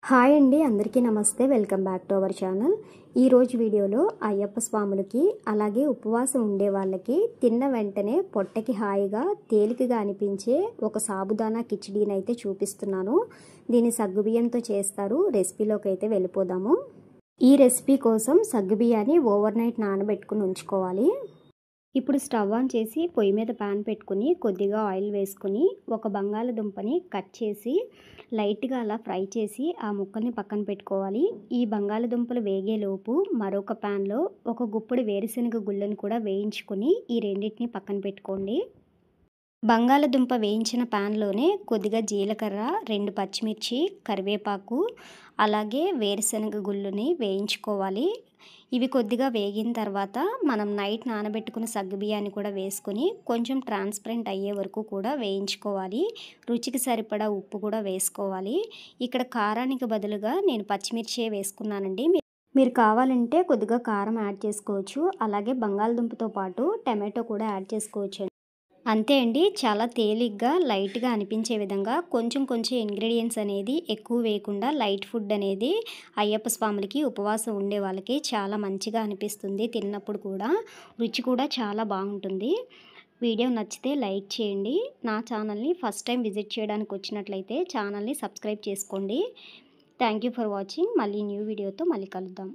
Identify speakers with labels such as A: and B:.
A: Hi అండి, అందరికీ నమస్తే. Welcome back to our channel. ఈరోజు వీడియోలో అయ్యప్ప స్వాములకి అలాగే ఉపవాసం ఉండే వాళ్ళకి తిన్న వెంటనే పొట్టకి హాయిగా తేలికగా అనిపించే ఒక సాబుదానా కిచిడీని అయితే చూపిస్తున్నాను. దీన్ని సగ్గుబియ్యంతో చేస్తారు. రెసిపీలోకి అయితే వెళ్ళిపోదాము. ఈ రెసిపీ కోసం సగ్గుబియ్యాన్ని ఓవర్ నైట్ నానబెట్టుకుని ఉంచుకోవాలి. ఇప్పుడు స్టవ్ ఆన్ చేసి పొయ్యి మీద ప్యాన్ పెట్టుకుని కొద్దిగా ఆయిల్ వేసుకుని ఒక బంగాళదుంపని కట్ చేసి లైట్గా అలా ఫ్రై చేసి ఆ ముక్కల్ని పక్కన పెట్టుకోవాలి. ఈ బంగాళదుంపలు వేగేలోపు మరొక ప్యాన్లో ఒక గుప్పెడు వేరుశనగ గుళ్ళను కూడా వేయించుకొని ఈ రెండింటిని పక్కన పెట్టుకోండి. బంగాళదుంప వేయించిన ప్యాన్లోనే కొద్దిగా జీలకర్ర, 2 పచ్చిమిర్చి, కరివేపాకు అలాగే వేరుశనగ గుళ్ళని వేయించుకోవాలి. ఇవి కొద్దిగా వేగిన తర్వాత మనం నైట్ నానబెట్టుకున్న సగ్గుబియ్యాన్ని కూడా వేసుకొని కొంచెం ట్రాన్స్పరెంట్ అయ్యే వరకు కూడా వేయించుకోవాలి. రుచికి సరిపడా ఉప్పు కూడా వేసుకోవాలి. ఇక్కడ కారానికి బదులుగా నేను పచ్చిమిర్చి వేసుకున్నానండి. మీరు కావాలంటే కొద్దిగా కారం యాడ్ చేసుకోవచ్చు. అలాగే బంగాళదుంపతో పాటు టమాటో కూడా యాడ్ చేసుకోవచ్చు. అంతే అండి, చాలా తేలిగ్గా లైట్గా అనిపించే విధంగా కొంచెం ఇంగ్రీడియంట్స్ అనేది ఎక్కువ వేయకుండా లైట్ ఫుడ్ అనేది అయ్యప్ప స్వాములకి ఉపవాసం ఉండే వాళ్ళకి చాలా మంచిగా అనిపిస్తుంది. తిన్నప్పుడు కూడా రుచి కూడా చాలా బాగుంటుంది. వీడియో నచ్చితే లైక్ చేయండి. నా ఛానల్ని ఫస్ట్ టైం విజిట్ చేయడానికి వచ్చినట్లయితే ఛానల్ని సబ్స్క్రైబ్ చేసుకోండి. Thank you for watching. మళ్ళీ న్యూ వీడియోతో మళ్ళీ కలుద్దాం.